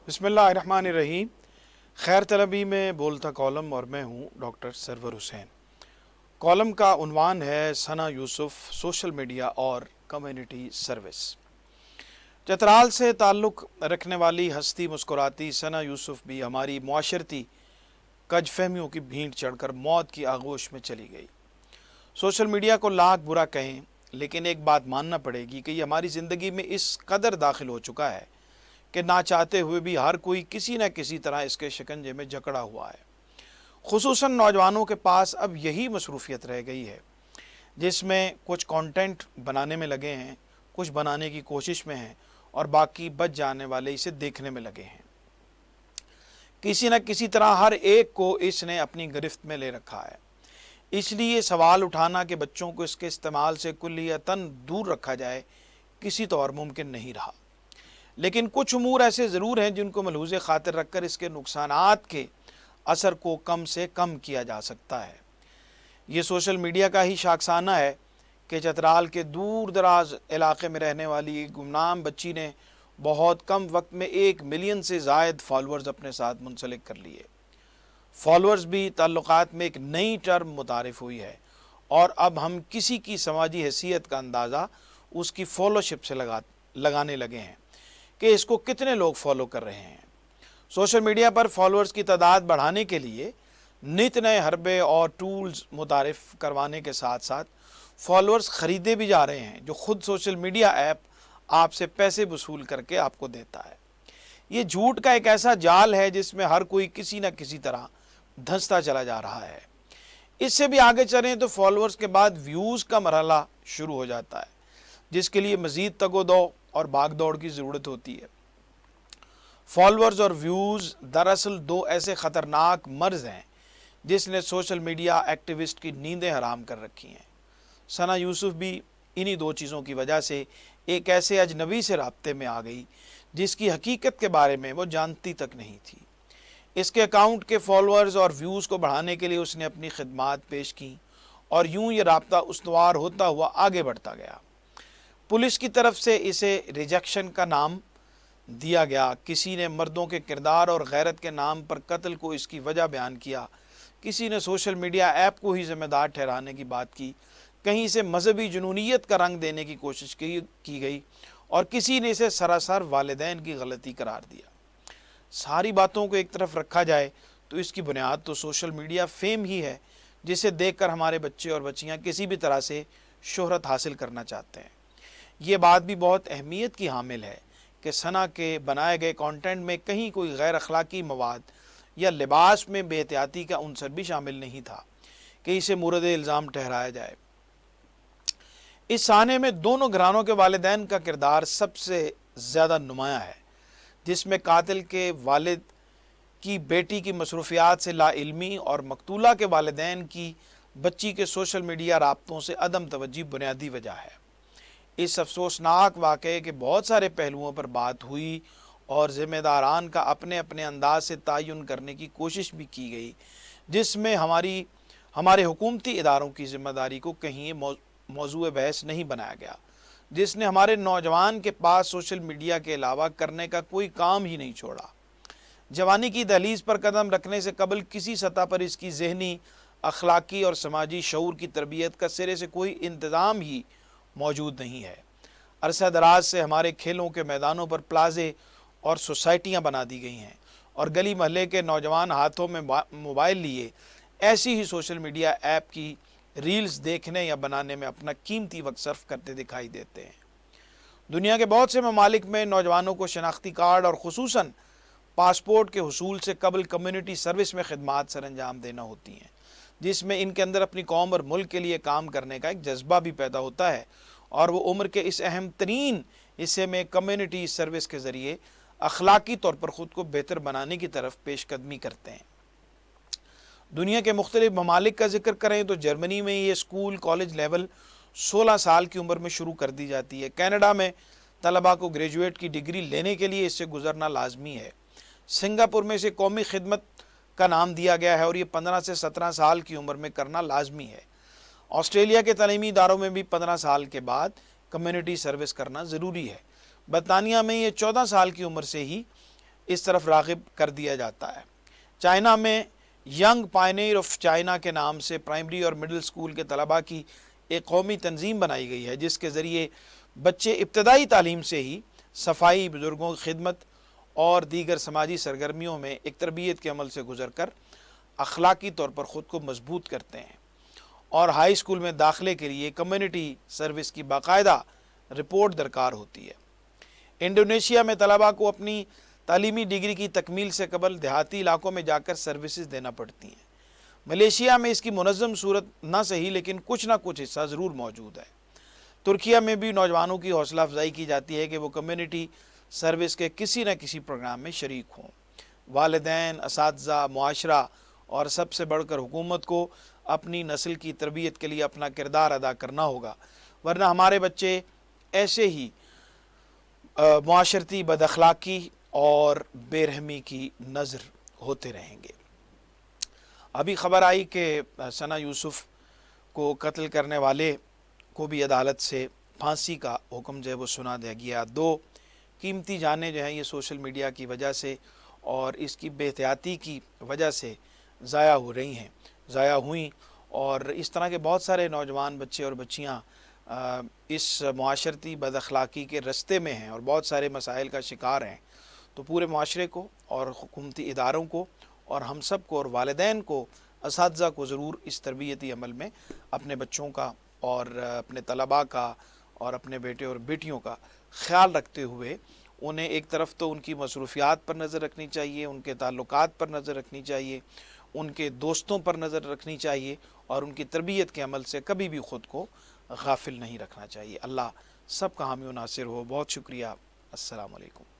बिस्मिल्लाहिर्रहमानिर्रहीम। खैर तलबी में बोलता कॉलम और मैं हूँ डॉक्टर सरवर हुसैन। कॉलम का उन्वान है सना यूसुफ, सोशल मीडिया और कम्युनिटी सर्विस। चतराल से ताल्लुक़ रखने वाली हस्ती मुस्कुराती सना यूसुफ भी हमारी मुआशरती कजफहमियों की भीड़ चढ़कर मौत की आगोश में चली गई। सोशल मीडिया को लाख बुरा कहें, लेकिन एक बात मानना पड़ेगी कि ये हमारी ज़िंदगी में इस कदर दाखिल हो चुका है कि ना चाहते हुए भी हर कोई किसी न किसी तरह इसके शिकंजे में जकड़ा हुआ है। खुसूसन नौजवानों के पास अब यही मसरूफ़ियत रह गई है, जिसमें कुछ कंटेंट बनाने में लगे हैं, कुछ बनाने की कोशिश में हैं और बाकी बच जाने वाले इसे देखने में लगे हैं। किसी न किसी तरह हर एक को इसने अपनी गिरफ्त में ले रखा है। इसलिए सवाल उठाना कि बच्चों को इसके इस्तेमाल से कुल्लियतन दूर रखा जाए किसी तौर मुमकिन नहीं रहा। लेकिन कुछ उमूर ऐसे ज़रूर हैं जिनको मलहूज़े ख़ातिर रखकर इसके नुकसानात के असर को कम से कम किया जा सकता है। ये सोशल मीडिया का ही शाखसाना है कि चतराल के दूर दराज इलाके में रहने वाली एक गुमनाम बच्ची ने बहुत कम वक्त में 1 मिलियन से ज़ायद फॉलोअर्स अपने साथ मुंसलिक कर लिए। फॉलोअर्स भी ताल्लुकात में एक नई टर्म मुतारिफ़ हुई है और अब हम किसी की समाजी हैसियत का अंदाज़ा उसकी फॉलोशिप से लगाने लगे हैं कि इसको कितने लोग फॉलो कर रहे हैं। सोशल मीडिया पर फॉलोअर्स की तादाद बढ़ाने के लिए नित नए हरबे और टूल्स मुतारिफ़ करवाने के साथ साथ फॉलोअर्स ख़रीदे भी जा रहे हैं, जो ख़ुद सोशल मीडिया ऐप आपसे पैसे वसूल करके आपको देता है। ये झूठ का एक ऐसा जाल है जिसमें हर कोई किसी न किसी तरह धंसता चला जा रहा है। इससे भी आगे चलें तो फॉलोअर्स के बाद व्यूज़ का मरहला शुरू हो जाता है, जिसके लिए मज़ीद तगोदो और भाग दौड़ की ज़रूरत होती है। फॉलोअर्स और व्यूज़ दरअसल दो ऐसे ख़तरनाक मर्ज़ हैं जिसने सोशल मीडिया एक्टिविस्ट की नींदें हराम कर रखी हैं। सना यूसुफ भी इन्हीं दो चीज़ों की वजह से एक ऐसे अजनबी से राब्ते में आ गई जिसकी हकीकत के बारे में वो जानती तक नहीं थी। इसके अकाउंट के फॉलोअर्स और व्यूज़ को बढ़ाने के लिए उसने अपनी खिदमात पेश की और यूं ये राब्ता उस्तवार होता हुआ आगे बढ़ता गया। पुलिस की तरफ से इसे रिजेक्शन का नाम दिया गया। किसी ने मर्दों के किरदार और गैरत के नाम पर कत्ल को इसकी वजह बयान किया। किसी ने सोशल मीडिया ऐप को ही ज़िम्मेदार ठहराने की बात की। कहीं इसे मजहबी जुनूनियत का रंग देने की कोशिश की गई और किसी ने इसे सरासर वालिदैन की गलती करार दिया। सारी बातों को एक तरफ रखा जाए तो इसकी बुनियाद तो सोशल मीडिया फेम ही है, जिसे देखकर हमारे बच्चे और बच्चियाँ किसी भी तरह से शोहरत हासिल करना चाहते हैं। ये बात भी बहुत अहमियत की हामिल है कि सना के बनाए गए कंटेंट में कहीं कोई गैर अखलाकी मवाद या लिबास में बेहतियाती का उनसर भी शामिल नहीं था कि इसे मुरद इल्ज़ाम ठहराया जाए। इस साने में दोनों घरानों के वालिदैन का किरदार सबसे ज़्यादा नुमायाँ है, जिसमें कातिल के वालिद की बेटी की मसरूफियात से लाइल्मी और मकतूला के वालिदैन की बच्ची के सोशल मीडिया राब्तों से अदम तवज्जी बुनियादी वजह है। इस अफसोसनाक वाक़े के बहुत सारे पहलुओं पर बात हुई और ज़िम्मेदारान का अपने अपने अंदाज से तयन करने की कोशिश भी की गई, जिसमें हमारे हुकूमती इदारों की ज़िम्मेदारी को कहीं मौजूए बहस नहीं बनाया गया, जिसने हमारे नौजवान के पास सोशल मीडिया के अलावा करने का कोई काम ही नहीं छोड़ा। जवानी की दहलीज पर कदम रखने से कबल किसी सतह पर इसकी ज़हनी, अखलाकी और समाजी शऊर की तरबियत का सिरे से कोई इंतज़ाम ही मौजूद नहीं है। अरसा दराज से हमारे खेलों के मैदानों पर प्लाजे और सोसाइटियाँ बना दी गई हैं और गली महल्ले के नौजवान हाथों में मोबाइल लिए ऐसी ही सोशल मीडिया ऐप की रील्स देखने या बनाने में अपना कीमती वक्त सर्फ करते दिखाई देते हैं। दुनिया के बहुत से ममालिक में नौजवानों को शनाख्ती कार्ड और खुसूसन पासपोर्ट के हुसूल से कबल कम्युनिटी सर्विस में खिदमात सर अंजाम देना होती हैं, जिसमें इनके अंदर अपनी कौम और मुल्क के लिए काम करने का एक जज्बा भी पैदा होता है और वो उम्र के इस अहम तरीन हिस्से में कम्युनिटी सर्विस के ज़रिए अखलाकी तौर पर ख़ुद को बेहतर बनाने की तरफ पेशकदमी करते हैं। दुनिया के मुख्तलिफ ममालिक का जिक्र करें तो जर्मनी में ये स्कूल कॉलेज लेवल 16 साल की उम्र में शुरू कर दी जाती है। कनाडा में तलबा को ग्रेजुएट की डिग्री लेने के लिए इससे गुजरना लाजमी है। सिंगापुर में इसे कौमी खिदमत का नाम दिया गया है और ये 15 से 17 साल की उम्र में करना लाजमी है। ऑस्ट्रेलिया के तलीमी इदारों में भी 15 साल के बाद कम्युनिटी सर्विस करना ज़रूरी है। बरतानिया में ये 14 साल की उम्र से ही اس طرف راغب کر دیا جاتا ہے۔ چائنا میں ینگ پائنیئر آف چائنا کے نام سے پرائمری اور مڈل اسکول کے طلباء کی ایک قومی تنظیم بنائی گئی ہے، جس کے ذریعے بچے ابتدائی تعلیم سے ہی صفائی، بزرگوں کی خدمت اور دیگر سماجی سرگرمیوں میں ایک تربیت کے عمل سے گزر کر اخلاقی طور پر خود کو مضبوط کرتے ہیں، اور ہائی اسکول میں داخلے کے لیے کمیونٹی سروس کی باقاعدہ رپورٹ درکار ہوتی ہے۔ انڈونیشیا میں طلباء کو اپنی تعلیمی ڈگری کی تکمیل سے قبل دیہاتی علاقوں میں جا کر سروسز دینا پڑتی ہیں۔ ملیشیا میں اس کی منظم صورت نہ صحیح لیکن کچھ نہ کچھ حصہ ضرور موجود ہے۔ ترکیہ میں بھی نوجوانوں کی حوصلہ افزائی کی جاتی ہے کہ وہ کمیونٹی سروس کے کسی نہ کسی پروگرام میں شریک ہوں۔ والدین، اساتذہ، معاشرہ اور سب سے بڑھ کر حکومت کو اپنی نسل کی تربیت کے لیے اپنا کردار ادا کرنا ہوگا، ورنہ ہمارے بچے ایسے ہی معاشرتی بد اخلاقی اور بے رحمی کی نظر ہوتے رہیں گے۔ ابھی خبر آئی کہ ثنا یوسف کو قتل کرنے والے کو بھی عدالت سے پھانسی کا حکم جو ہے وہ سنا دیا گیا۔ 2 قیمتی جانیں جو ہیں یہ سوشل میڈیا کی وجہ سے اور اس کی بے احتیاطی کی وجہ سے ضائع ہو رہی ہیں، ضائع ہوئیں، اور اس طرح کے بہت سارے نوجوان بچے اور بچیاں اس معاشرتی بد اخلاقی کے رستے میں ہیں اور بہت سارے مسائل کا شکار ہیں۔ تو پورے معاشرے کو اور حکومتی اداروں کو اور ہم سب کو اور والدین کو، اساتذہ کو ضرور اس تربیتی عمل میں اپنے بچوں کا اور اپنے طلباء کا اور اپنے بیٹے اور بیٹیوں کا خیال رکھتے ہوئے انہیں ایک طرف تو ان کی مصروفیات پر نظر رکھنی چاہیے، ان کے تعلقات پر نظر رکھنی چاہیے، ان کے دوستوں پر نظر رکھنی چاہیے، اور ان کی تربیت کے عمل سے کبھی بھی خود کو غافل نہیں رکھنا چاہیے۔ اللہ سب کا حامی و ناصر ہو۔ بہت شکریہ۔ السلام علیکم۔